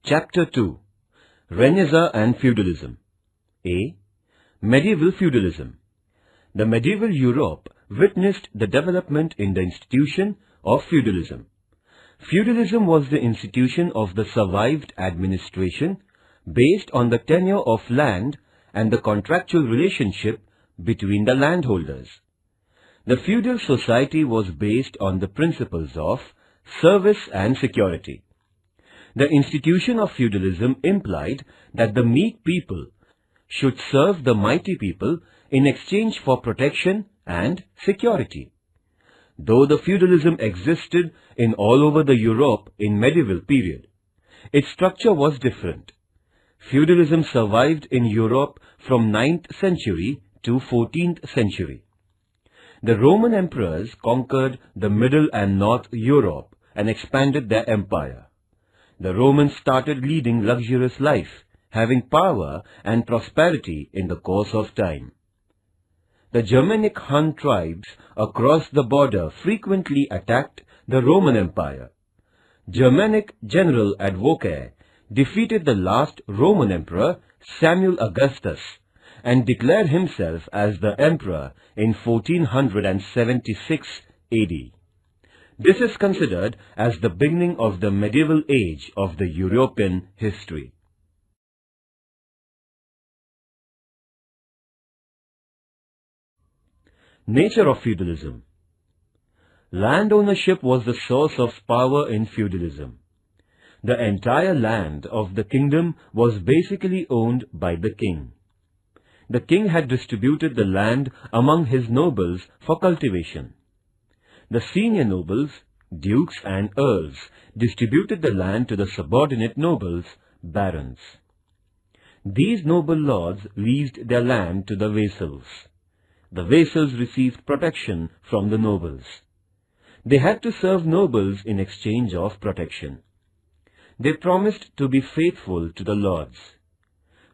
Chapter 2. Renaissance and Feudalism. A. Medieval Feudalism. The medieval Europe witnessed the development in the institution of feudalism. Feudalism was the institution of the survived administration based on the tenure of land and the contractual relationship between the landholders. The feudal society was based on the principles of service and security. The institution of feudalism implied that the meek people should serve the mighty people in exchange for protection and security. Though the feudalism existed in all over the Europe in medieval period, its structure was different. Feudalism survived in Europe from 9th century to 14th century. The Roman emperors conquered the Middle and North Europe and expanded their empire. The Romans started leading luxurious life, having power and prosperity in the course of time. The Germanic Hun tribes across the border frequently attacked the Roman Empire. Germanic general Advocate defeated the last Roman emperor, Samuel Augustus, and declared himself as the emperor in 1476 AD. This is considered as the beginning of the medieval age of the European history. Nature of feudalism. Land ownership was the source of power in feudalism. The entire land of the kingdom was basically owned by the king. The king had distributed the land among his nobles for cultivation. The senior nobles, dukes and earls, distributed the land to the subordinate nobles, barons. These noble lords leased their land to the vassals. The vassals received protection from the nobles. They had to serve nobles in exchange of protection. They promised to be faithful to the lords.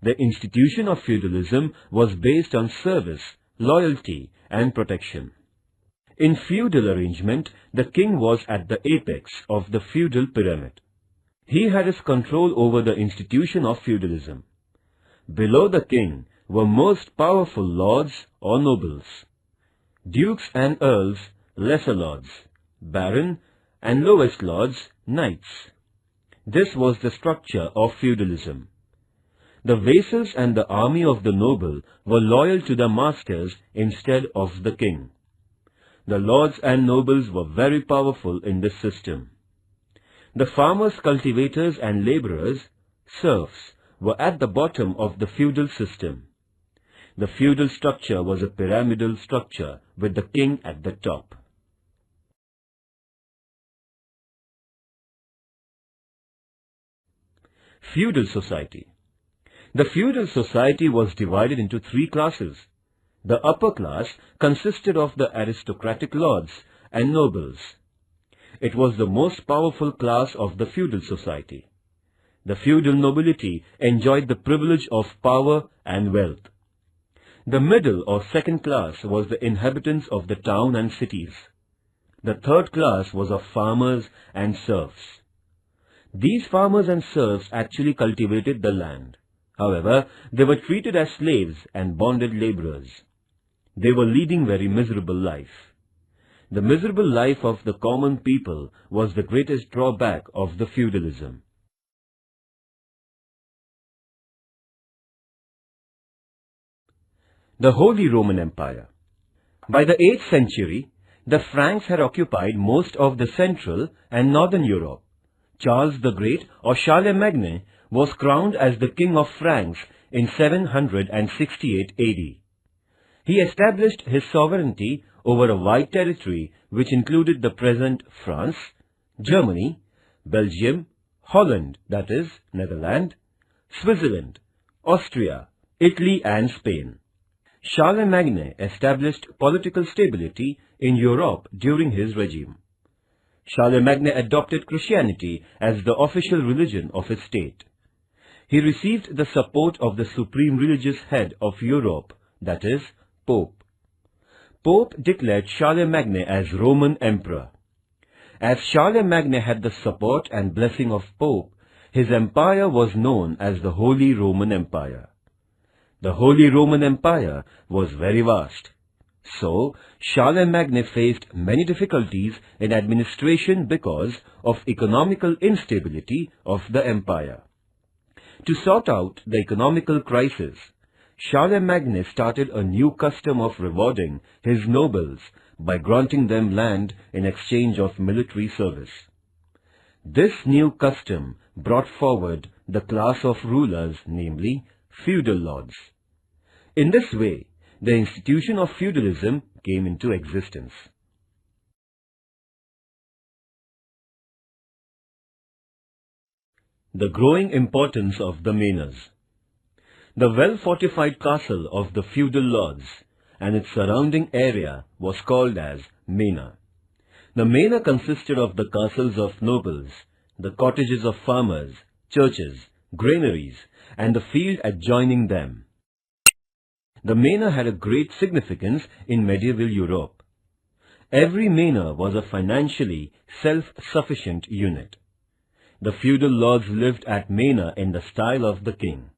The institution of feudalism was based on service, loyalty and protection. In feudal arrangement, the king was at the apex of the feudal pyramid. He had his control over the institution of feudalism. Below the king were most powerful lords or nobles, dukes and earls, lesser lords, baron and lowest lords, knights. This was the structure of feudalism. The vassals and the army of the noble were loyal to their masters instead of the king. The lords and nobles were very powerful in this system. The farmers, cultivators and laborers, serfs, were at the bottom of the feudal system. The feudal structure was a pyramidal structure with the king at the top. Feudal society. The feudal society was divided into three classes. The upper class consisted of the aristocratic lords and nobles. It was the most powerful class of the feudal society. The feudal nobility enjoyed the privilege of power and wealth. The middle or second class was the inhabitants of the town and cities. The third class was of farmers and serfs. These farmers and serfs actually cultivated the land. However, they were treated as slaves and bonded laborers. They were leading very miserable life. The miserable life of the common people was the greatest drawback of the feudalism. The Holy Roman Empire. By the 8th century, the Franks had occupied most of the Central and Northern Europe. Charles the Great, or Charlemagne, was crowned as the King of Franks in 768 AD. He established his sovereignty over a wide territory which included the present France, Germany, Belgium, Holland, that is, Netherlands, Switzerland, Austria, Italy and Spain. Charlemagne established political stability in Europe during his regime. Charlemagne adopted Christianity as the official religion of his state. He received the support of the supreme religious head of Europe, that is, Pope. Pope declared Charlemagne as Roman Emperor. As Charlemagne had the support and blessing of Pope, his empire was known as the Holy Roman Empire. The Holy Roman Empire was very vast. So, Charlemagne faced many difficulties in administration because of economical instability of the empire. To sort out the economical crisis, Charlemagne started a new custom of rewarding his nobles by granting them land in exchange of military service. This new custom brought forward the class of rulers, namely feudal lords. In this way, the institution of feudalism came into existence. The growing importance of the manors. The well-fortified castle of the feudal lords and its surrounding area was called as manor. The manor consisted of the castles of nobles, the cottages of farmers, churches, granaries, and the field adjoining them. The manor had a great significance in medieval Europe. Every manor was a financially self-sufficient unit. The feudal lords lived at manor in the style of the king.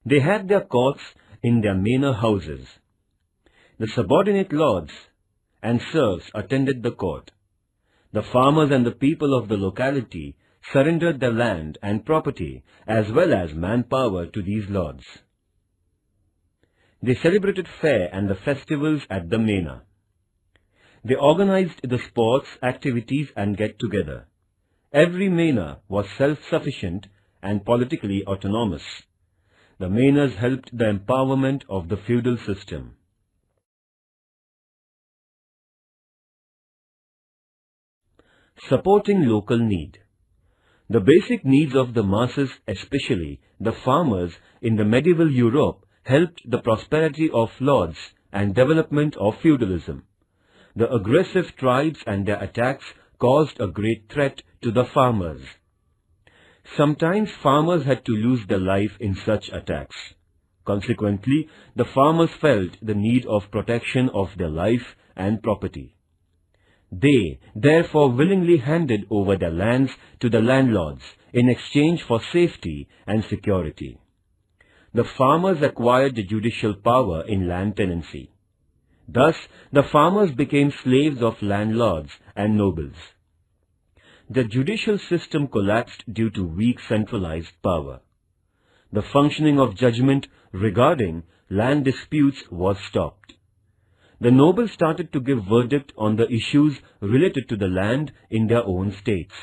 They had their courts in their manor houses. The subordinate lords and serfs attended the court. The farmers and the people of the locality surrendered their land and property as well as manpower to these lords. They celebrated fair and the festivals at the manor. They organized the sports, activities and get-together. Every manor was self-sufficient and politically autonomous. The manors helped the empowerment of the feudal system. Supporting local need. The basic needs of the masses, especially the farmers in the medieval Europe, helped the prosperity of lords and development of feudalism. The aggressive tribes and their attacks caused a great threat to the farmers. Sometimes farmers had to lose their life in such attacks. Consequently, the farmers felt the need of protection of their life and property. They therefore willingly handed over their lands to the landlords in exchange for safety and security. The farmers acquired the judicial power in land tenancy. Thus, the farmers became slaves of landlords and nobles. The judicial system collapsed due to weak centralized power. The functioning of judgment regarding land disputes was stopped. The nobles started to give verdict on the issues related to the land in their own states.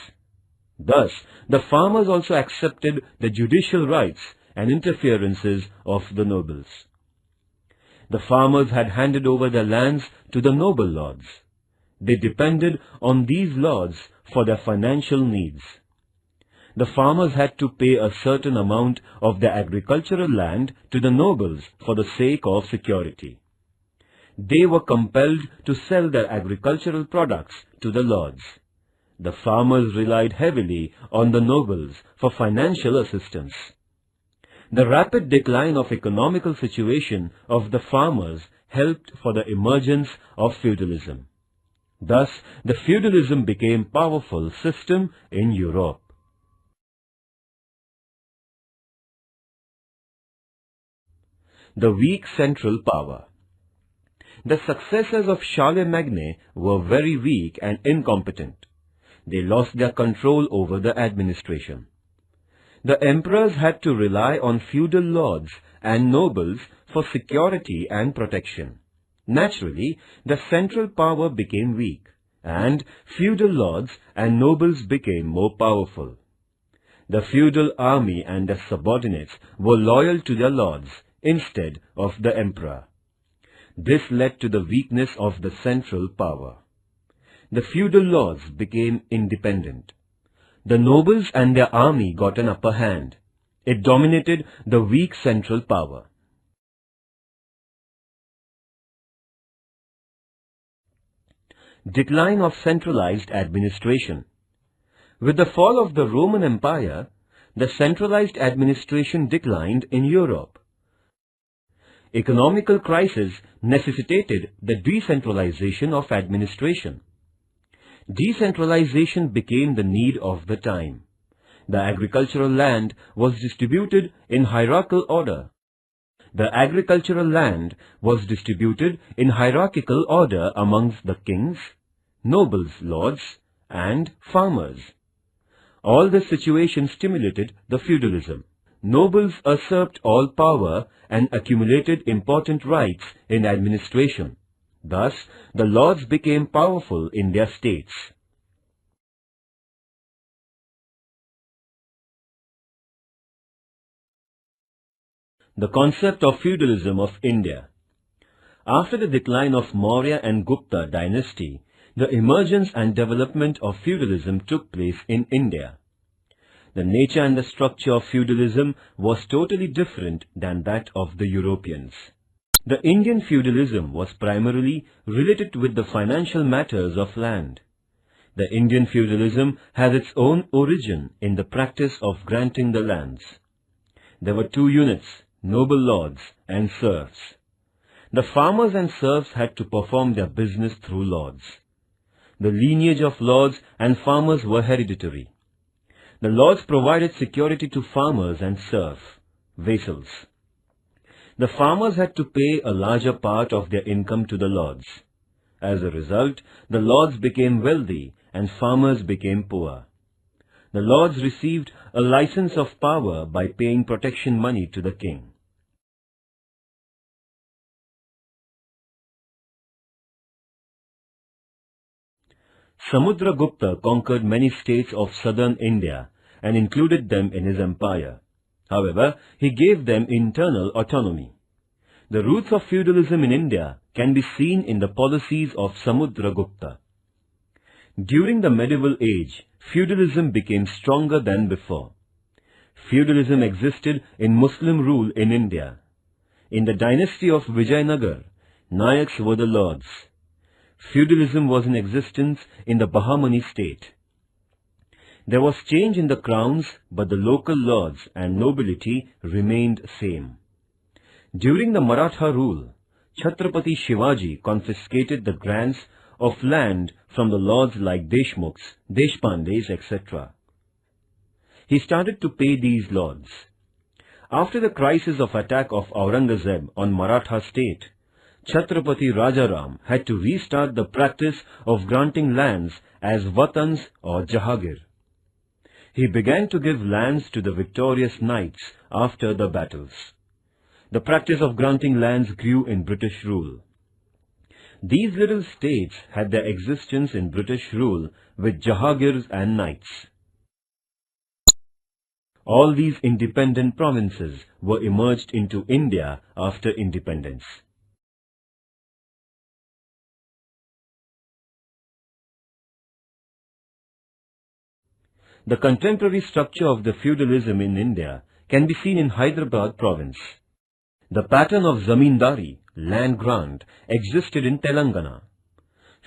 Thus, the farmers also accepted the judicial rights and interferences of the nobles. The farmers had handed over their lands to the noble lords. They depended on these lords for their financial needs. The farmers had to pay a certain amount of their agricultural land to the nobles for the sake of security. They were compelled to sell their agricultural products to the lords. The farmers relied heavily on the nobles for financial assistance. The rapid decline of economical situation of the farmers helped for the emergence of feudalism. Thus, the feudalism became a powerful system in Europe. The weak central power. The successors of Charlemagne were very weak and incompetent. They lost their control over the administration. The emperors had to rely on feudal lords and nobles for security and protection. Naturally, the central power became weak, and feudal lords and nobles became more powerful. The feudal army and their subordinates were loyal to their lords instead of the emperor. This led to the weakness of the central power. The feudal lords became independent. The nobles and their army got an upper hand. It dominated the weak central power. Decline of centralized administration. With the fall of the Roman Empire, the centralized administration declined in Europe. Economical crisis necessitated the decentralization of administration. Decentralization became the need of the time. The agricultural land was distributed in hierarchical order. The agricultural land was distributed in hierarchical order amongst the kings, nobles, lords, and farmers. All this situation stimulated the feudalism. Nobles usurped all power and accumulated important rights in administration. Thus, the lords became powerful in their states. The concept of feudalism of India. After the decline of Maurya and Gupta dynasty, the emergence and development of feudalism took place in India. The nature and the structure of feudalism was totally different than that of the Europeans. The Indian feudalism was primarily related with the financial matters of land. The Indian feudalism has its own origin in the practice of granting the lands. There were two units, noble lords and serfs. The farmers and serfs had to perform their business through lords. The lineage of lords and farmers were hereditary. The lords provided security to farmers and serfs, vassals. The farmers had to pay a larger part of their income to the lords. As a result, the lords became wealthy and farmers became poor. The lords received a license of power by paying protection money to the king. Samudragupta conquered many states of southern India and included them in his empire. However, he gave them internal autonomy. The roots of feudalism in India can be seen in the policies of Samudragupta. During the medieval age, feudalism became stronger than before. Feudalism existed in Muslim rule in India. In the dynasty of Vijayanagar, Nayaks were the lords. Feudalism was in existence in the Bahmani state. There was change in the crowns, but the local lords and nobility remained same. During the Maratha rule, Chhatrapati Shivaji confiscated the grants of land from the lords like Deshmukhs, Deshpandes, etc. He started to pay these lords. After the crisis of attack of Aurangzeb on Maratha state, Chhatrapati Rajaram had to restart the practice of granting lands as Vatans or Jahagir. He began to give lands to the victorious knights after the battles. The practice of granting lands grew in British rule. These little states had their existence in British rule with Jahagirs and knights. All these independent provinces were emerged into India after independence. The contemporary structure of the feudalism in India can be seen in Hyderabad province. The pattern of zamindari, land grant, existed in Telangana.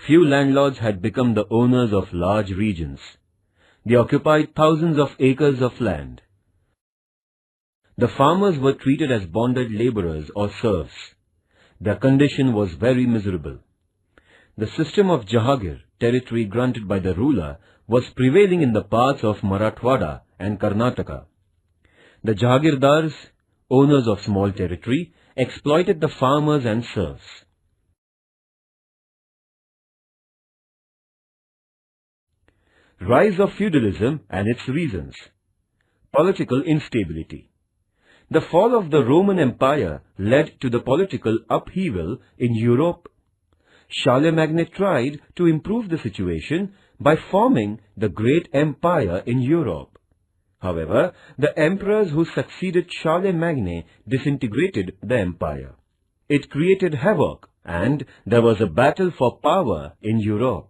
Few landlords had become the owners of large regions. They occupied thousands of acres of land. The farmers were treated as bonded laborers or serfs. Their condition was very miserable. The system of Jahagir, territory granted by the ruler, was prevailing in the parts of Marathwada and Karnataka. The Jahagirdars, owners of small territory, exploited the farmers and serfs. Rise of feudalism and its reasons. Political instability. The fall of the Roman Empire led to the political upheaval in Europe. Charlemagne tried to improve the situation by forming the great empire in Europe. However, the emperors who succeeded Charlemagne disintegrated the empire. It created havoc, and there was a battle for power in Europe.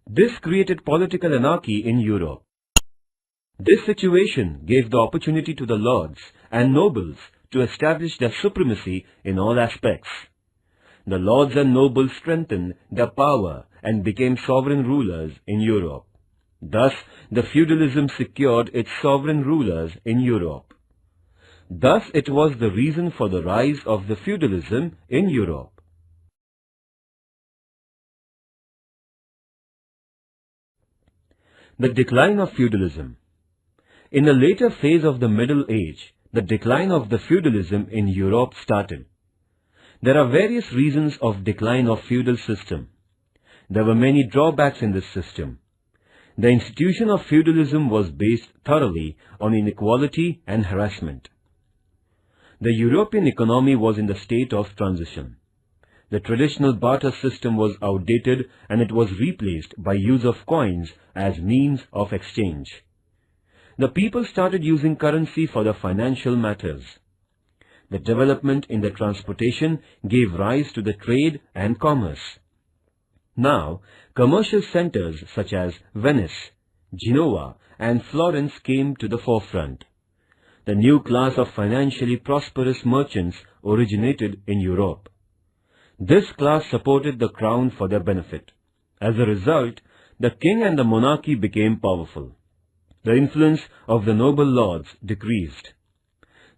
This created political anarchy in Europe. This situation gave the opportunity to the lords and nobles to establish their supremacy in all aspects. The lords and nobles strengthened their power and became sovereign rulers in Europe. Thus, the feudalism secured its sovereign rulers in Europe. Thus, it was the reason for the rise of the feudalism in Europe. The decline of feudalism. In the later phase of the Middle Age, the decline of the feudalism in Europe started. There are various reasons of decline of feudal system. There were many drawbacks in this system. The institution of feudalism was based thoroughly on inequality and harassment. The European economy was in the state of transition. The traditional barter system was outdated and it was replaced by use of coins as means of exchange. The people started using currency for the financial matters. The development in the transportation gave rise to the trade and commerce. Now, commercial centers such as Venice, Genoa and Florence came to the forefront. The new class of financially prosperous merchants originated in Europe. This class supported the crown for their benefit. As a result, the king and the monarchy became powerful. The influence of the noble lords decreased.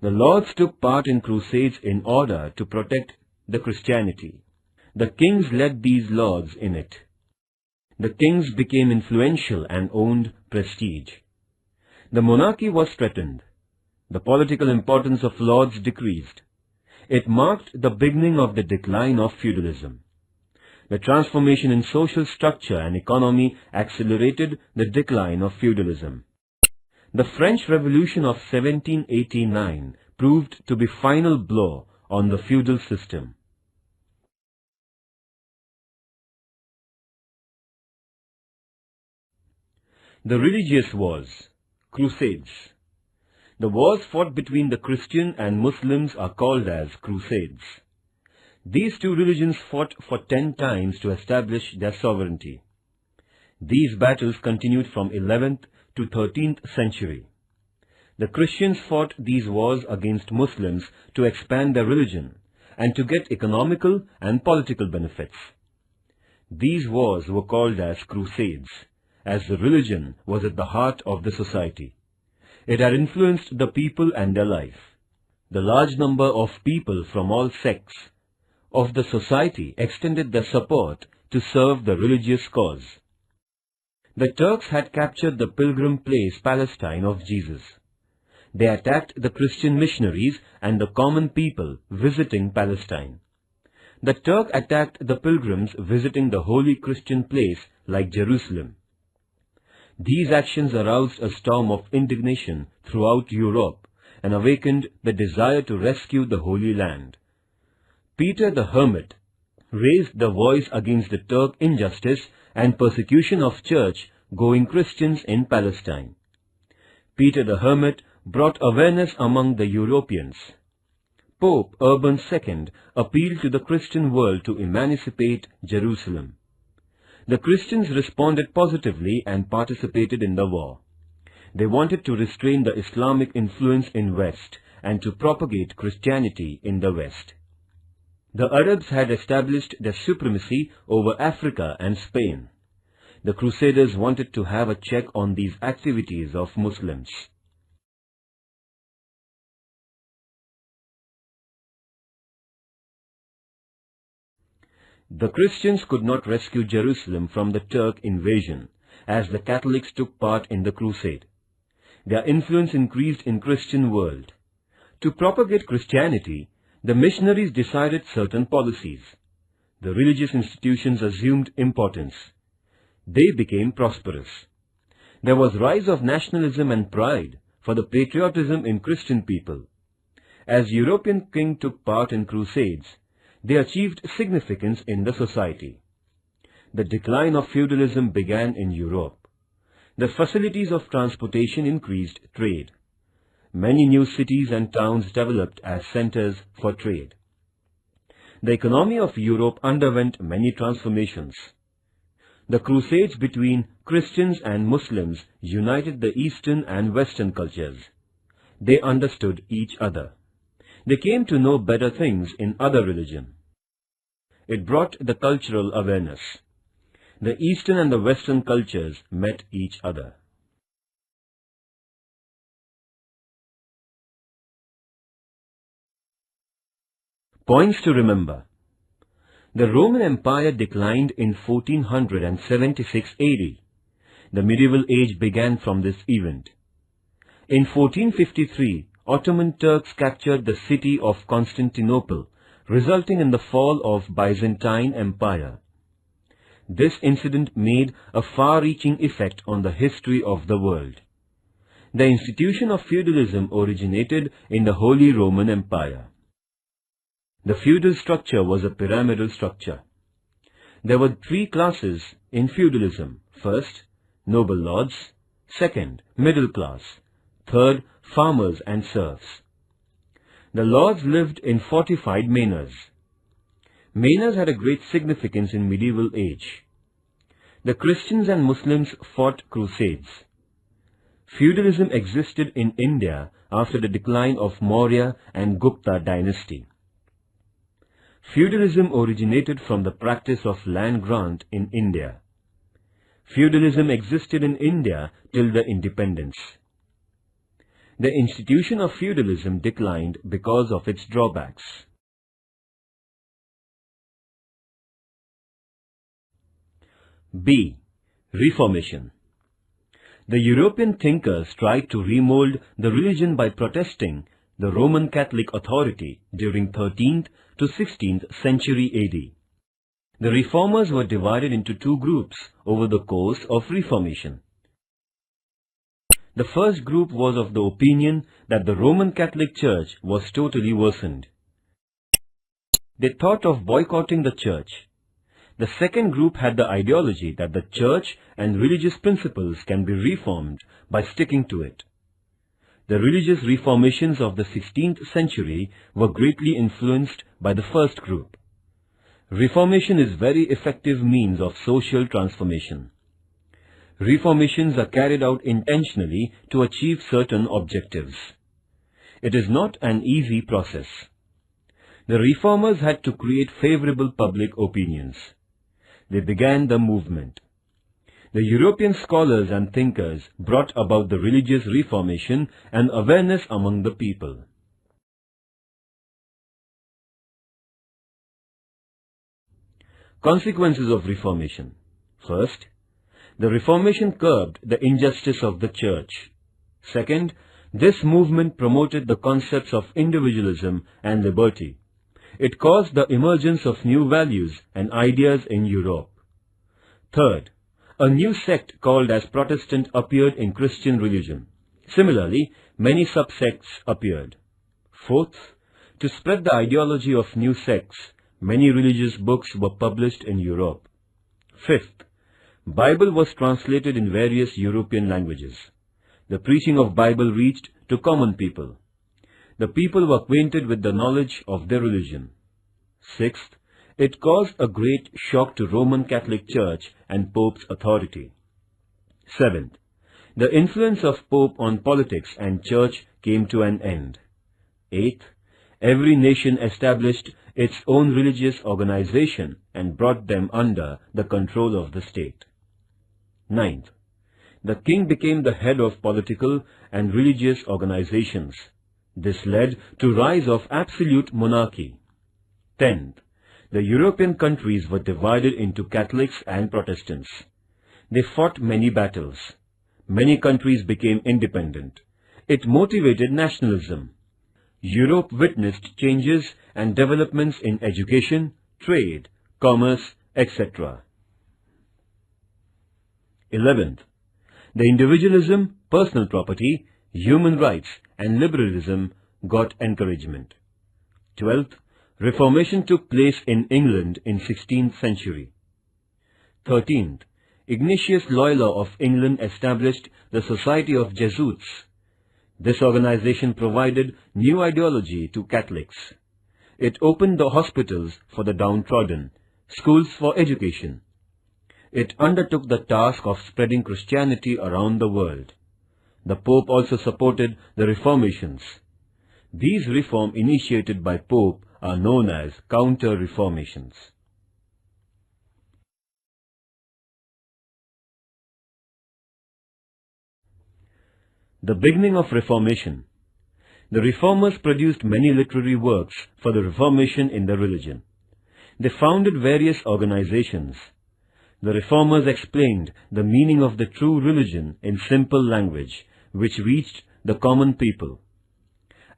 The lords took part in crusades in order to protect the Christianity. The kings led these lords in it. The kings became influential and owned prestige. The monarchy was threatened. The political importance of lords decreased. It marked the beginning of the decline of feudalism. The transformation in social structure and economy accelerated the decline of feudalism. The French Revolution of 1789 proved to be final blow on the feudal system. The religious wars, crusades. The wars fought between the Christian and Muslims are called as crusades. These two religions fought for 10 times to establish their sovereignty. These battles continued from 11th to 13th century. The Christians fought these wars against Muslims to expand their religion and to get economical and political benefits. These wars were called as crusades, as the religion was at the heart of the society. It had influenced the people and their life. The large number of people from all sects of the society extended their support to serve the religious cause. The Turks had captured the pilgrim place Palestine of Jesus. They attacked the Christian missionaries and the common people visiting Palestine. The Turk attacked the pilgrims visiting the holy Christian place like Jerusalem. These actions aroused a storm of indignation throughout Europe and awakened the desire to rescue the Holy Land. Peter the Hermit raised the voice against the Turk injustice and persecution of church-going Christians in Palestine. Peter the Hermit brought awareness among the Europeans. Pope Urban II appealed to the Christian world to emancipate Jerusalem. The Christians responded positively and participated in the war. They wanted to restrain the Islamic influence in West and to propagate Christianity in the West. The Arabs had established their supremacy over Africa and Spain. The Crusaders wanted to have a check on these activities of Muslims. The Christians could not rescue Jerusalem from the Turk invasion, as the Catholics took part in the crusade. Their influence increased in Christian world. To propagate Christianity, the missionaries decided certain policies. The religious institutions assumed importance. They became prosperous. There was rise of nationalism and pride for the patriotism in Christian people. As European kings took part in crusades, they achieved significance in the society. The decline of feudalism began in Europe. The facilities of transportation increased trade. Many new cities and towns developed as centers for trade. The economy of Europe underwent many transformations. The crusades between Christians and Muslims united the Eastern and Western cultures. They understood each other. They came to know better things in other religion. It brought the cultural awareness. The Eastern and the Western cultures met each other. Points to remember. The Roman Empire declined in 1476 AD. The medieval age began from this event. In 1453, Ottoman Turks captured the city of Constantinople, resulting in the fall of Byzantine Empire. This incident made a far-reaching effect on the history of the world. The institution of feudalism originated in the Holy Roman Empire. The feudal structure was a pyramidal structure. There were three classes in feudalism. First, noble lords. Second, middle class. Third, farmers and serfs. The lords lived in fortified manors. Manors had a great significance in medieval age. The Christians and Muslims fought crusades. Feudalism existed in India after the decline of Maurya and Gupta dynasty. Feudalism originated from the practice of land grant in India. Feudalism existed in India till the independence. The institution of feudalism declined because of its drawbacks. B. Reformation. The European thinkers tried to remold the religion by protesting the Roman Catholic authority during 13th to 16th century AD. The reformers were divided into two groups over the course of Reformation. The first group was of the opinion that the Roman Catholic Church was totally worsened. They thought of boycotting the church. The second group had the ideology that the church and religious principles can be reformed by sticking to it. The religious reformations of the 16th century were greatly influenced by the first group. Reformation is very effective means of social transformation. Reformations are carried out intentionally to achieve certain objectives. It is not an easy process. The reformers had to create favorable public opinions. They began the movement. The European scholars and thinkers brought about the religious reformation and awareness among the people. Consequences of Reformation. First, the Reformation curbed the injustice of the church. Second, this movement promoted the concepts of individualism and liberty. It caused the emergence of new values and ideas in Europe. Third, a new sect called as Protestant appeared in Christian religion. Similarly, many subsects appeared. Fourth, to spread the ideology of new sects, many religious books were published in Europe. Fifth, Bible was translated in various European languages. The preaching of Bible reached to common people. The people were acquainted with the knowledge of their religion. Sixth, it caused a great shock to Roman Catholic Church and Pope's authority. Seventh, the influence of Pope on politics and Church came to an end. Eighth, every nation established its own religious organization and brought them under the control of the state. Ninth, the king became the head of political and religious organizations. This led to rise of absolute monarchy. 10th, the European countries were divided into Catholics and Protestants. They fought many battles. Many countries became independent. It motivated nationalism. Europe witnessed changes and developments in education, trade, commerce, etc. 11th, the individualism, personal property, human rights and liberalism got encouragement. 12th, Reformation took place in England in 16th century. 13th, Ignatius Loyola of England established the Society of Jesuits. This organization provided new ideology to Catholics. It opened the hospitals for the downtrodden, schools for education. It undertook the task of spreading Christianity around the world. The Pope also supported the reformations. These reforms initiated by Pope are known as counter-reformations. The beginning of Reformation. The Reformers produced many literary works for the Reformation in the religion. They founded various organizations. The Reformers explained the meaning of the true religion in simple language, which reached the common people.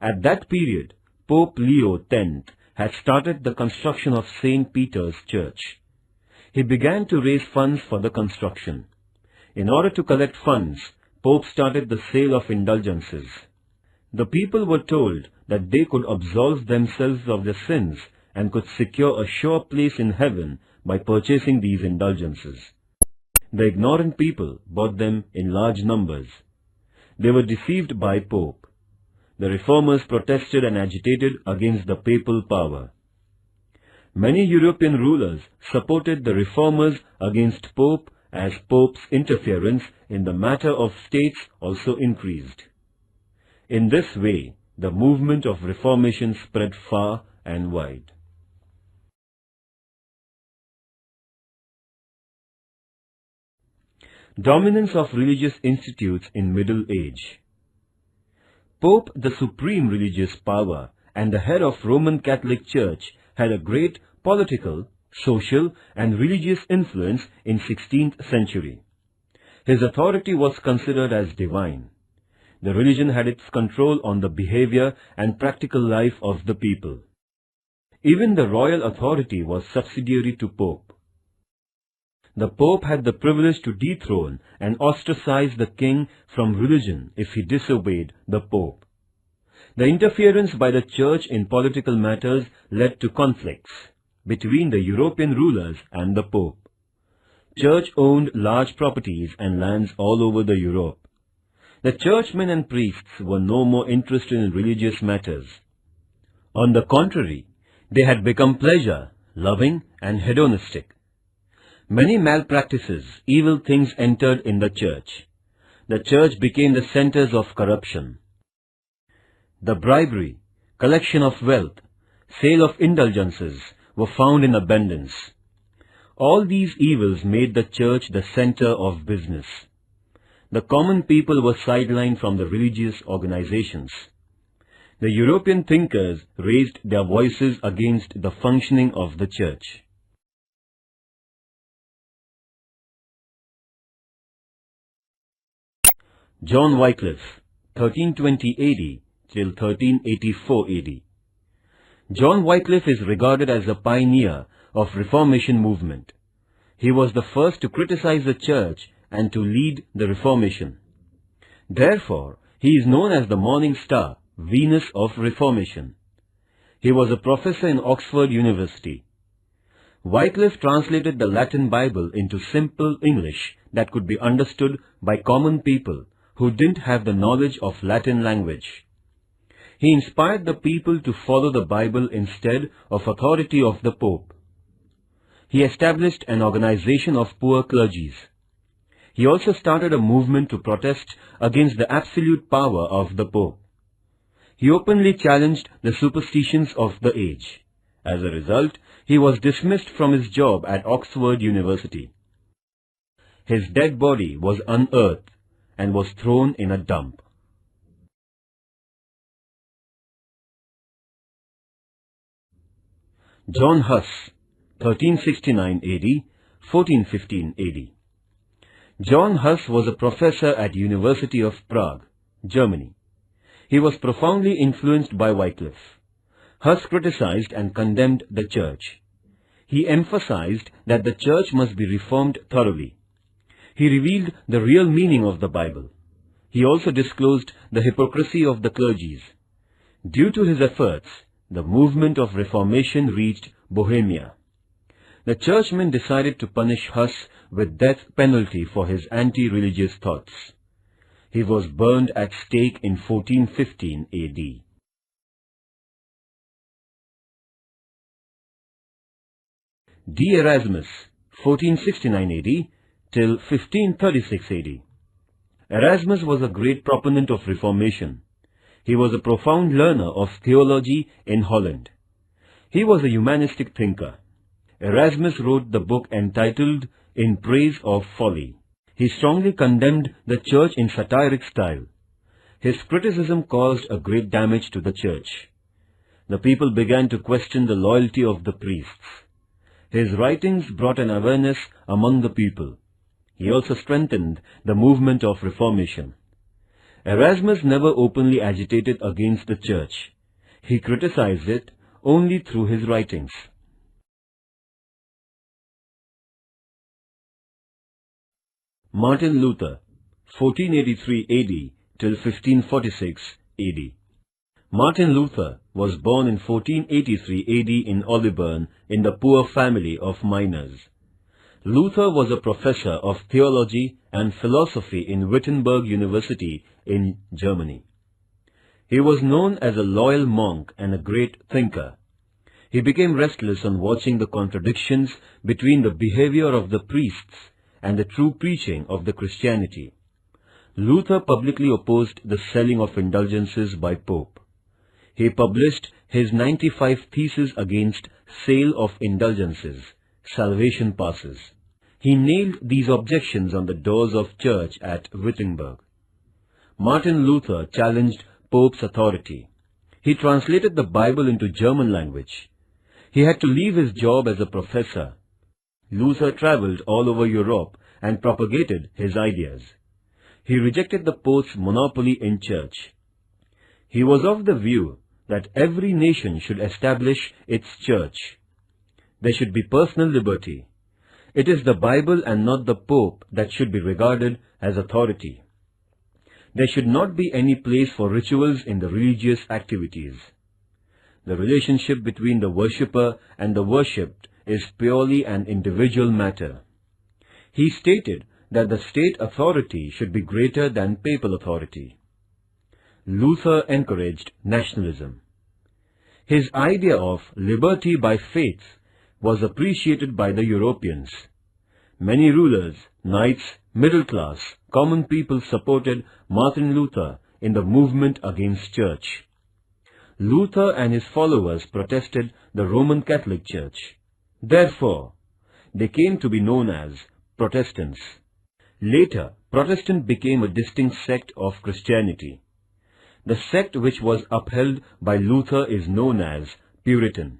At that period, Pope Leo X had started the construction of St. Peter's Church. He began to raise funds for the construction. In order to collect funds, Pope started the sale of indulgences. The people were told that they could absolve themselves of their sins and could secure a sure place in heaven by purchasing these indulgences. The ignorant people bought them in large numbers. They were deceived by Pope. The reformers protested and agitated against the papal power. Many European rulers supported the reformers against Pope, as Pope's interference in the matter of states also increased. In this way, the movement of Reformation spread far and wide. Dominance of religious institutes in Middle Age. Pope, the supreme religious power and the head of Roman Catholic Church, had a great political, social and religious influence in 16th century. His authority was considered as divine. The religion had its control on the behavior and practical life of the people. Even the royal authority was subsidiary to Pope. The Pope had the privilege to dethrone and ostracize the king from religion if he disobeyed the Pope. The interference by the Church in political matters led to conflicts between the European rulers and the Pope. Church owned large properties and lands all over the Europe. The churchmen and priests were no more interested in religious matters. On the contrary, they had become pleasure-loving and hedonistic. Many malpractices, evil things entered in the Church. The Church became the centers of corruption. The bribery, collection of wealth, sale of indulgences were found in abundance. All these evils made the Church the center of business. The common people were sidelined from the religious organizations. The European thinkers raised their voices against the functioning of the Church. John Wycliffe, 1320 AD till 1384 AD. John Wycliffe is regarded as a pioneer of Reformation movement. He was the first to criticize the Church and to lead the Reformation. Therefore, he is known as the morning star, Venus of Reformation. He was a professor in Oxford University. Wycliffe translated the Latin Bible into simple English that could be understood by common people who didn't have the knowledge of Latin language. He inspired the people to follow the Bible instead of authority of the Pope. He established an organization of poor clergies. He also started a movement to protest against the absolute power of the Pope. He openly challenged the superstitions of the age. As a result, he was dismissed from his job at Oxford University. His dead body was unearthed and was thrown in a dump. John Huss, 1369 AD, 1415 AD. John Huss was a professor at University of Prague, Germany. He was profoundly influenced by Wycliffe. Huss criticized and condemned the Church. He emphasized that the Church must be reformed thoroughly. He revealed the real meaning of the Bible. He also disclosed the hypocrisy of the clergies. Due to his efforts, the movement of Reformation reached Bohemia. The churchmen decided to punish Huss with death penalty for his anti-religious thoughts. He was burned at stake in 1415 AD. D. Erasmus, 1469 AD till 1536 AD. Erasmus was a great proponent of Reformation. He was a profound learner of theology in Holland. He was a humanistic thinker. Erasmus wrote the book entitled In Praise of Folly. He strongly condemned the Church in satiric style. His criticism caused a great damage to the Church. The people began to question the loyalty of the priests. His writings brought an awareness among the people. He also strengthened the movement of Reformation. Erasmus never openly agitated against the Church. He criticized it only through his writings. Martin Luther, 1483 AD till 1546 AD. Martin Luther was born in 1483 AD in Olibern in the poor family of miners. Luther was a professor of theology and philosophy in Wittenberg University in Germany. He was known as a loyal monk and a great thinker. He became restless on watching the contradictions between the behavior of the priests and the true preaching of the Christianity. Luther publicly opposed the selling of indulgences by Pope. He published his 95 Theses against sale of indulgences, salvation passes. He nailed these objections on the doors of church at Wittenberg. Martin Luther challenged Pope's authority. He translated the Bible into German language. He had to leave his job as a professor. Luther traveled all over Europe and propagated his ideas. He rejected the Pope's monopoly in church. He was of the view that every nation should establish its church. There should be personal liberty. It is the Bible and not the Pope that should be regarded as authority. There should not be any place for rituals in the religious activities. The relationship between the worshipper and the worshipped is purely an individual matter. He stated that the state authority should be greater than papal authority. Luther encouraged nationalism. His idea of liberty by faith was appreciated by the Europeans. Many rulers, knights, middle class, common people supported Martin Luther in the movement against church. Luther and his followers protested the Roman Catholic Church. Therefore, they came to be known as Protestants. Later, Protestant became a distinct sect of Christianity. The sect which was upheld by Luther is known as Puritan.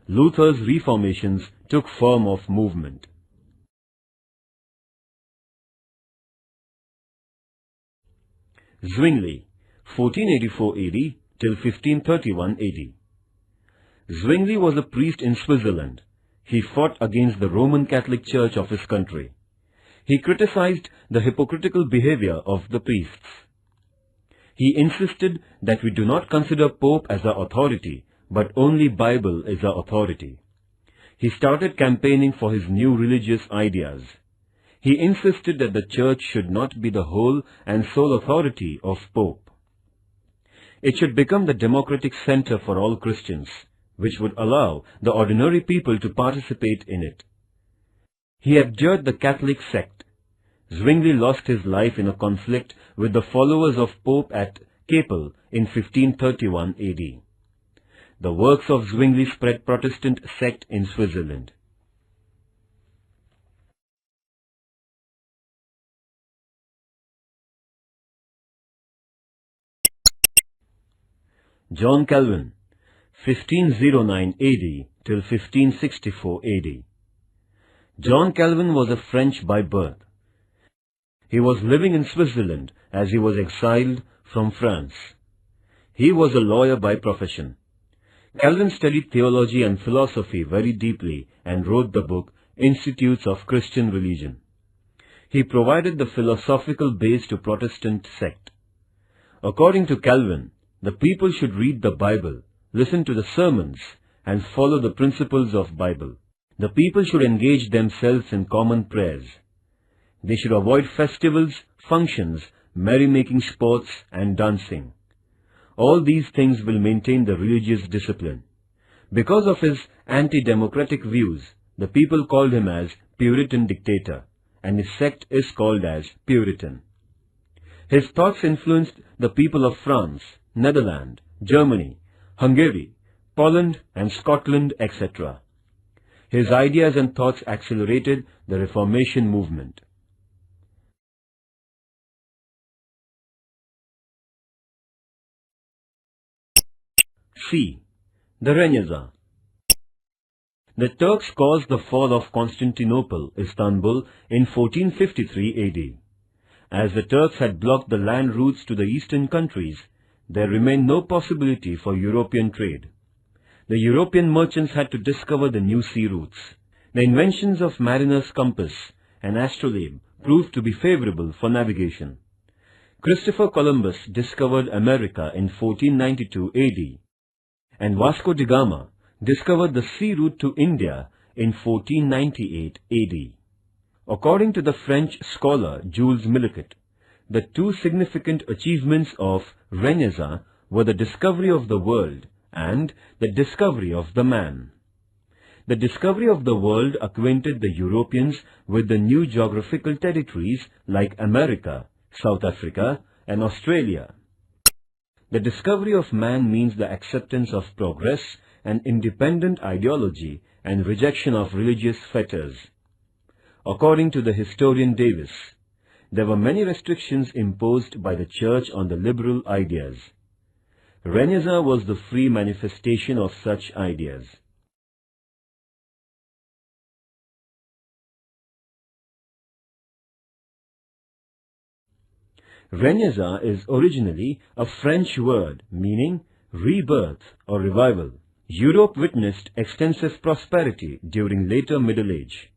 Luther's reformations took form of movement. Zwingli, 1484 AD till 1531 AD. Zwingli was a priest in Switzerland. He fought against the Roman Catholic Church of his country. He criticized the hypocritical behavior of the priests. He insisted that we do not consider Pope as our authority, but only Bible is our authority. He started campaigning for his new religious ideas. He insisted that the church should not be the whole and sole authority of Pope. It should become the democratic center for all Christians, which would allow the ordinary people to participate in it. He abjured the Catholic sect. Zwingli lost his life in a conflict with the followers of Pope at Kappel in 1531 AD. The works of Zwingli spread Protestant sect in Switzerland. John Calvin, 1509 AD till 1564 AD. John Calvin was a French by birth. He was living in Switzerland as he was exiled from France. He was a lawyer by profession. Calvin studied theology and philosophy very deeply and wrote the book Institutes of Christian Religion. He provided the philosophical base to Protestant sect. According to Calvin, the people should read the Bible, listen to the sermons, and follow the principles of Bible. The people should engage themselves in common prayers. They should avoid festivals, functions, merrymaking sports, and dancing. All these things will maintain the religious discipline. Because of his anti-democratic views, the people called him as Puritan dictator, and his sect is called as Puritan. His thoughts influenced the people of France, Netherlands, Germany, Hungary, Poland, and Scotland, etc. His ideas and thoughts accelerated the Reformation movement. C. The Renaissance. The Turks caused the fall of Constantinople, Istanbul, in 1453 AD. As the Turks had blocked the land routes to the eastern countries, there remained no possibility for European trade. The European merchants had to discover the new sea routes. The inventions of mariner's compass and astrolabe proved to be favorable for navigation. Christopher Columbus discovered America in 1492 AD, and Vasco da Gama discovered the sea route to India in 1498 AD. According to the French scholar Jules Milliquet, the two significant achievements of Renaissance were the discovery of the world and the discovery of the man. The discovery of the world acquainted the Europeans with the new geographical territories like America, South Africa, and Australia. The discovery of man means the acceptance of progress and independent ideology and rejection of religious fetters. According to the historian Davis, there were many restrictions imposed by the Church on the liberal ideas. Renaissance was the free manifestation of such ideas. Renaissance is originally a French word meaning rebirth or revival. Europe witnessed extensive prosperity during later Middle Age.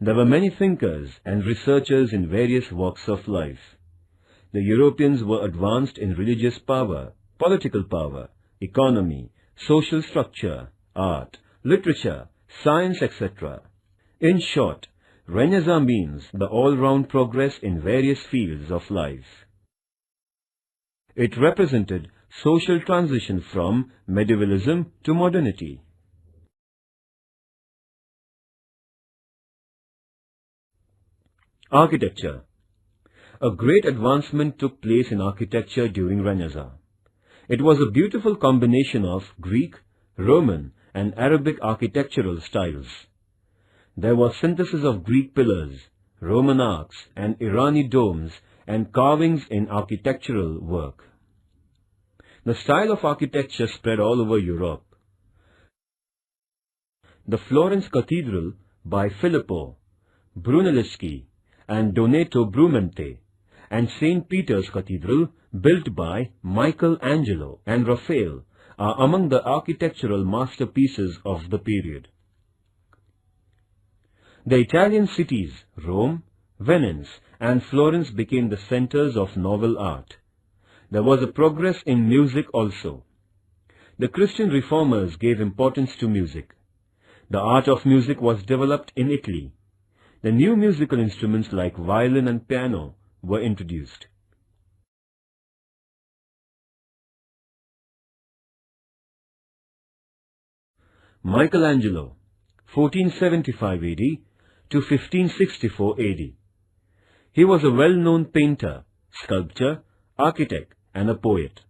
There were many thinkers and researchers in various walks of life. The Europeans were advanced in religious power, political power, economy, social structure, art, literature, science, etc. In short, Renaissance means the all-round progress in various fields of life. It represented social transition from medievalism to modernity. Architecture. A great advancement took place in architecture during Renaissance. It was a beautiful combination of Greek, Roman, and Arabic architectural styles. There was synthesis of Greek pillars, Roman arcs, and Irani domes and carvings in architectural work. The style of architecture spread all over Europe. The Florence Cathedral by Filippo Brunelleschi and Donato Bramante, and St. Peter's Cathedral, built by Michelangelo and Raphael, are among the architectural masterpieces of the period. The Italian cities, Rome, Venice, and Florence became the centers of novel art. There was a progress in music also. The Christian reformers gave importance to music. The art of music was developed in Italy. The new musical instruments like violin and piano were introduced. Michelangelo, 1475 AD to 1564 AD. He was a well-known painter, sculptor, architect, and a poet.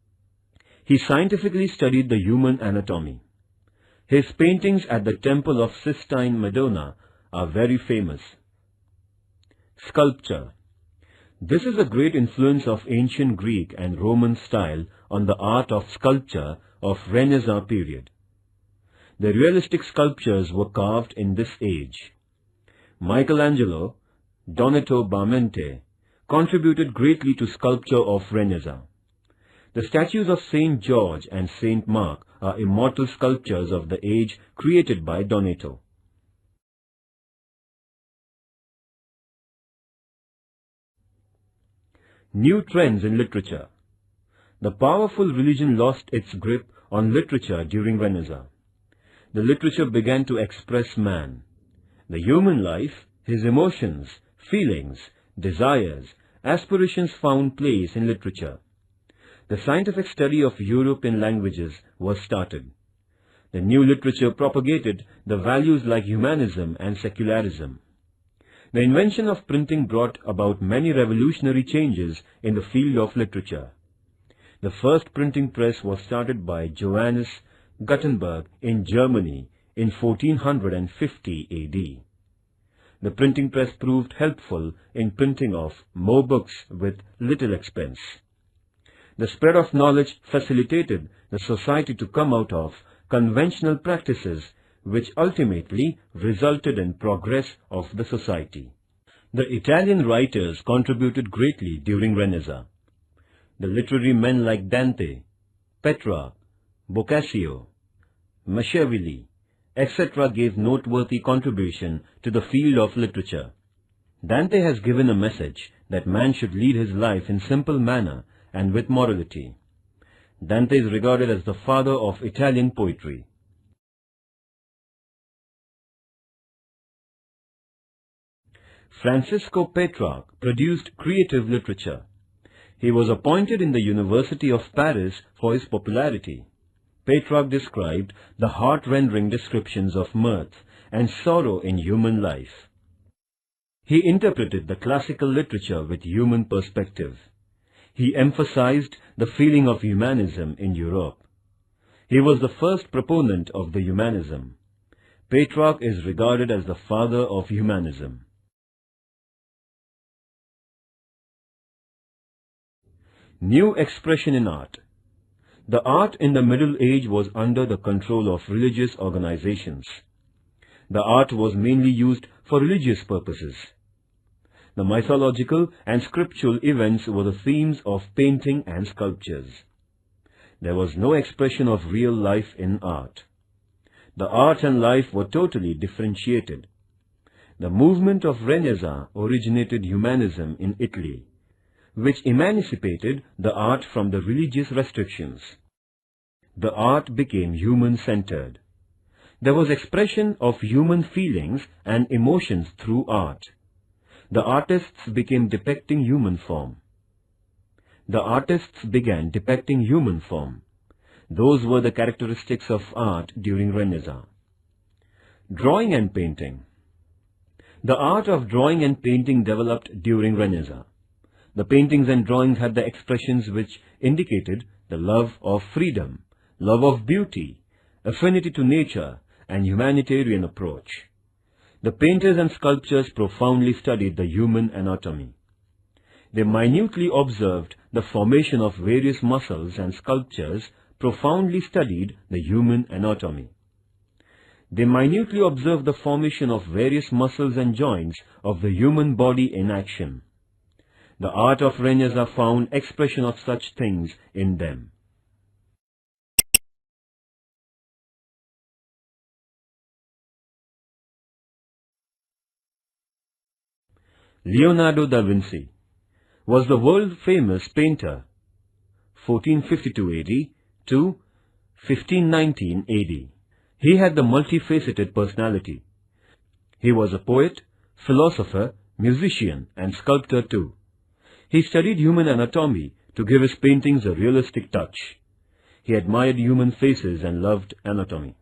He scientifically studied the human anatomy. His paintings at the Temple of Sistine Madonna are very famous. Sculpture. This is a great influence of ancient Greek and Roman style on the art of sculpture of Renaissance period. The realistic sculptures were carved in this age. Michelangelo, Donato Bramante, contributed greatly to sculpture of Renaissance. The statues of Saint George and Saint Mark are immortal sculptures of the age created by Donato. New trends in literature. The powerful religion lost its grip on literature during Renaissance. The literature began to express man. The human life, his emotions, feelings, desires, aspirations found place in literature. The scientific study of European languages was started. The new literature propagated the values like humanism and secularism. The invention of printing brought about many revolutionary changes in the field of literature. The first printing press was started by Johannes Gutenberg in Germany in 1450 AD. The printing press proved helpful in printing of more books with little expense. The spread of knowledge facilitated the society to come out of conventional practices which ultimately resulted in progress of the society. The Italian writers contributed greatly during Renaissance. The literary men like Dante, Petrarch, Boccaccio, Machiavelli, etc. gave noteworthy contribution to the field of literature. Dante has given a message that man should lead his life in simple manner and with morality. Dante is regarded as the father of Italian poetry. Francisco Petrarch produced creative literature. He was appointed in the University of Paris for his popularity. Petrarch described the heart-rending descriptions of mirth and sorrow in human life. He interpreted the classical literature with human perspective. He emphasized the feeling of humanism in Europe. He was the first proponent of the humanism. Petrarch is regarded as the father of humanism. New expression in art. The art in the Middle Age was under the control of religious organizations. The art was mainly used for religious purposes. The mythological and scriptural events were the themes of painting and sculptures. There was no expression of real life in art. The art and life were totally differentiated. The movement of Renaissance originated humanism in Italy, which emancipated the art from the religious restrictions. The art became human-centered. There was expression of human feelings and emotions through art. The artists began depicting human form. Those were the characteristics of art during Renaissance. Drawing and painting. The art of drawing and painting developed during Renaissance. The paintings and drawings had the expressions which indicated the love of freedom, love of beauty, affinity to nature, and humanitarian approach. The painters and sculptors profoundly studied the human anatomy. They minutely observed the formation of various muscles, and sculptures profoundly studied the human anatomy. They minutely observed the formation of various muscles and joints of the human body in action. The art of Renaissance found expression of such things in them. Leonardo da Vinci was the world-famous painter, 1452 AD to 1519 AD. He had the multifaceted personality. He was a poet, philosopher, musician, and sculptor too. He studied human anatomy to give his paintings a realistic touch. He admired human faces and loved anatomy.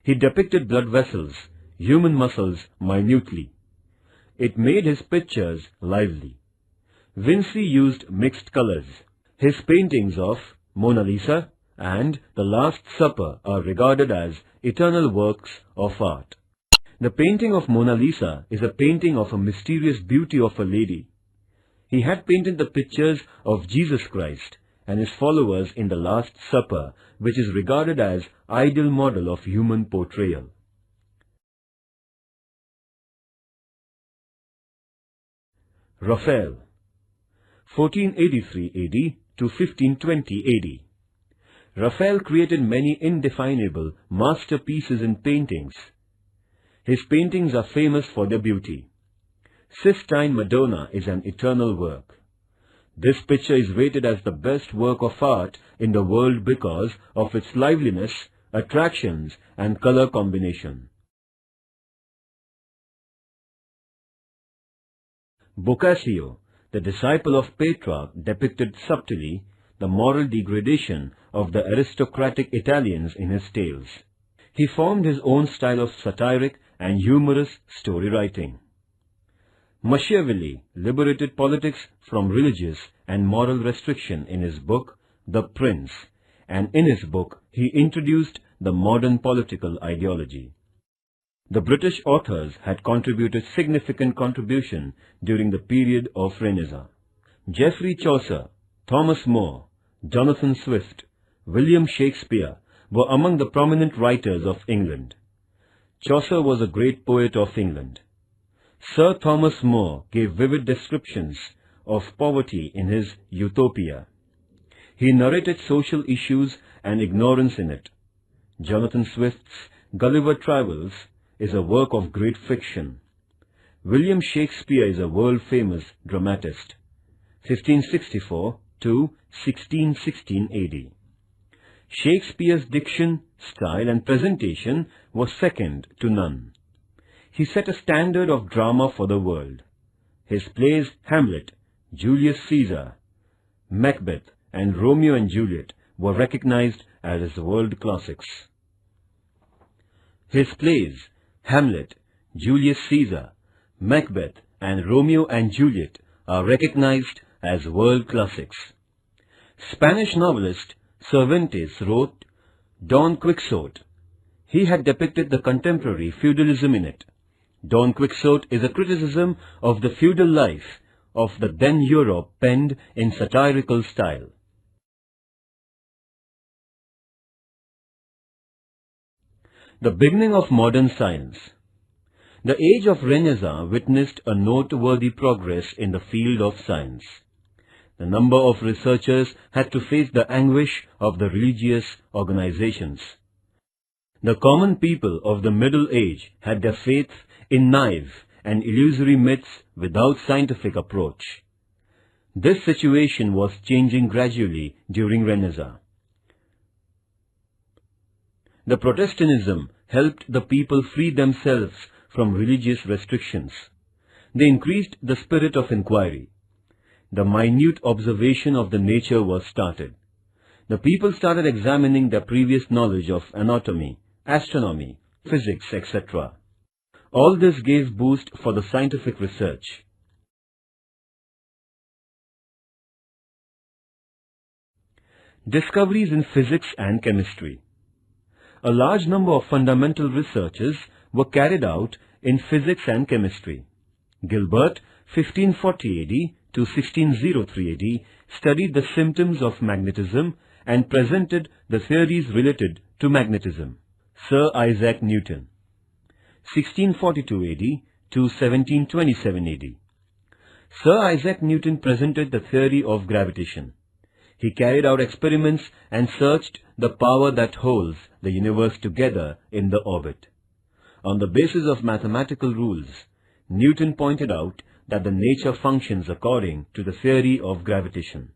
He depicted blood vessels, human muscles minutely. It made his pictures lively. Vinci used mixed colors. His paintings of Mona Lisa and The Last Supper are regarded as eternal works of art. The painting of Mona Lisa is a painting of a mysterious beauty of a lady. He had painted the pictures of Jesus Christ and his followers in The Last Supper, which is regarded as ideal model of human portrayal. Raphael, 1483 AD to 1520 AD. Raphael created many indefinable masterpieces in paintings. His paintings are famous for their beauty. Sistine Madonna is an eternal work. This picture is rated as the best work of art in the world because of its liveliness, attractions, and color combination. Boccaccio, the disciple of Petrarch, depicted subtly the moral degradation of the aristocratic Italians in his tales. He formed his own style of satiric and humorous story writing. Machiavelli liberated politics from religious and moral restriction in his book, The Prince, and in his book he introduced the modern political ideology. The British authors had contributed significant contribution during the period of Renaissance. Geoffrey Chaucer, Thomas More, Jonathan Swift, William Shakespeare were among the prominent writers of England. Chaucer was a great poet of England. Sir Thomas More gave vivid descriptions of poverty in his Utopia. He narrated social issues and ignorance in it. Jonathan Swift's Gulliver Travels is a work of great fiction. William Shakespeare is a world-famous dramatist, 1564 to 1616 AD. Shakespeare's diction, style and presentation was second to none. He set a standard of drama for the world. His plays Hamlet, Julius Caesar, Macbeth and Romeo and Juliet were recognized as world classics. His plays Hamlet, Julius Caesar, Macbeth and Romeo and Juliet are recognized as world classics. Spanish novelist Cervantes wrote Don Quixote. He had depicted the contemporary feudalism in it. Don Quixote is a criticism of the feudal life of the then Europe penned in satirical style. The beginning of modern science. The age of Renaissance witnessed a noteworthy progress in the field of science. The number of researchers had to face the anguish of the religious organizations. The common people of the Middle Age had their faith in naive and illusory myths without scientific approach. This situation was changing gradually during Renaissance. The Protestantism helped the people free themselves from religious restrictions. They increased the spirit of inquiry. The minute observation of the nature was started. The people started examining their previous knowledge of anatomy, astronomy, physics, etc. All this gave boost for the scientific research. Discoveries in physics and chemistry. A large number of fundamental researches were carried out in physics and chemistry. Gilbert, 1540 AD to 1603 AD, studied the symptoms of magnetism and presented the theories related to magnetism. Sir Isaac Newton, 1642 AD to 1727 AD. Sir Isaac Newton presented the theory of gravitation. He carried out experiments and searched the power that holds the universe together in the orbit. On the basis of mathematical rules, Newton pointed out that the nature functions according to the theory of gravitation.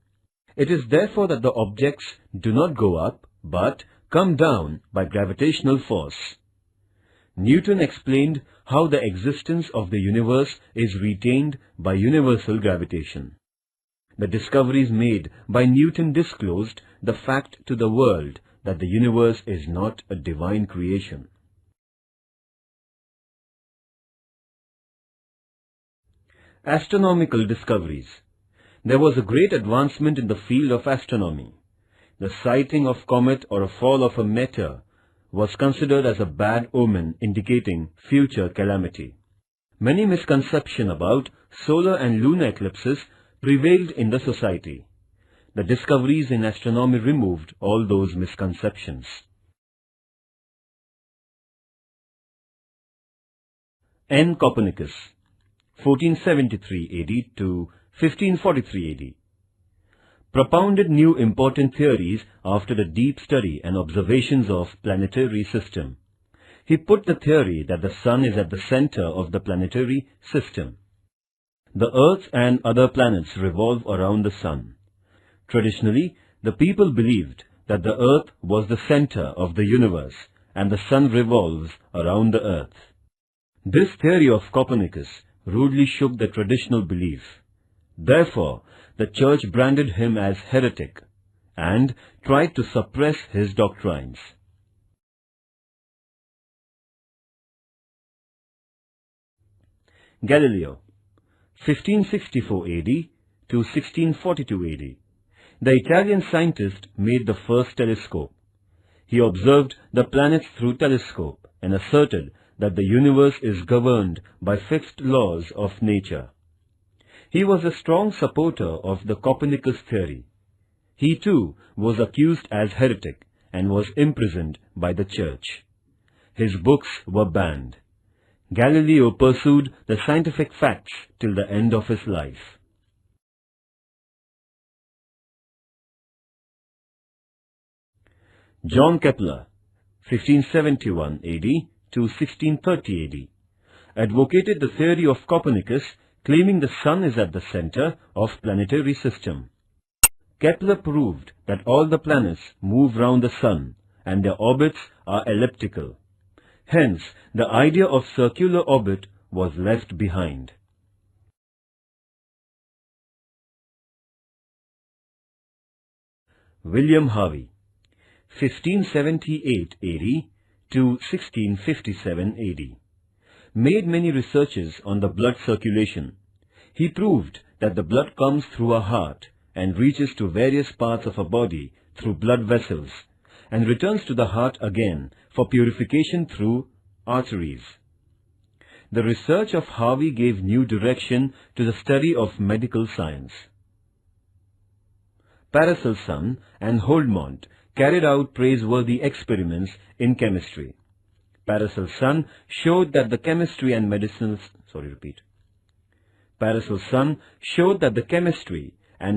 It is therefore that the objects do not go up but come down by gravitational force. Newton explained how the existence of the universe is retained by universal gravitation. The discoveries made by Newton disclosed the fact to the world that the universe is not a divine creation. Astronomical discoveries. There was a great advancement in the field of astronomy. The sighting of comet or a fall of a meteor was considered as a bad omen indicating future calamity. Many misconceptions about solar and lunar eclipses prevailed in the society. The discoveries in astronomy removed all those misconceptions. N. Copernicus, 1473 AD to 1543 AD, propounded new important theories after the deep study and observations of planetary system. He put the theory that the Sun is at the center of the planetary system. The Earth and other planets revolve around the Sun. Traditionally, the people believed that the Earth was the center of the universe and the Sun revolves around the Earth. This theory of Copernicus rudely shook the traditional belief. Therefore, the Church branded him as heretic and tried to suppress his doctrines. Galileo, 1564 AD to 1642 AD. The Italian scientist made the first telescope. He observed the planets through telescope and asserted that the universe is governed by fixed laws of nature. He was a strong supporter of the Copernicus theory. He too was accused as heretic and was imprisoned by the Church. His books were banned. Galileo pursued the scientific facts till the end of his life. John Kepler, 1571 AD to 1630 AD, advocated the theory of Copernicus, claiming the sun is at the center of planetary system. Kepler proved that all the planets move round the sun and their orbits are elliptical. Hence, the idea of circular orbit was left behind. William Harvey, 1578 AD to 1657 AD, made many researches on the blood circulation. He proved that the blood comes through our heart and reaches to various parts of our body through blood vessels and returns to the heart again for purification through arteries. The research of Harvey gave new direction to the study of medical science. Paracelsus and Holdmont carried out praiseworthy experiments in chemistry. Paracelsus showed that the chemistry and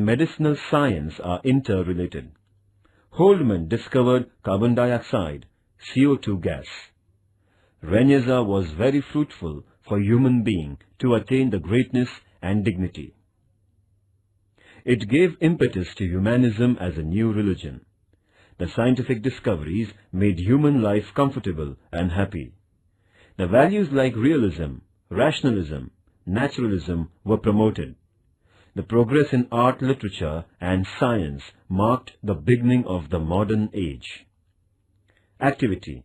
medicinal science are interrelated. Holdmont discovered carbon dioxide, CO2 gas. Renaissance was very fruitful for human being to attain the greatness and dignity. It gave impetus to humanism as a new religion. The scientific discoveries made human life comfortable and happy. The values like realism, rationalism, naturalism were promoted. The progress in art, literature, and science marked the beginning of the modern age. Activity.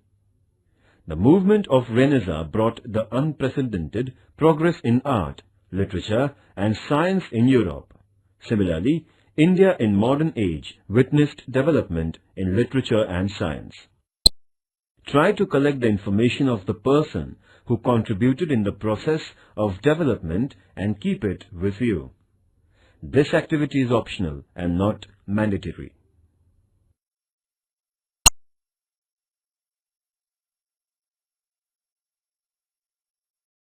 The movement of Renaissance brought the unprecedented progress in art, literature, and science in Europe. Similarly, India in modern age witnessed development in literature and science. Try to collect the information of the person who contributed in the process of development and keep it with you. This activity is optional and not mandatory.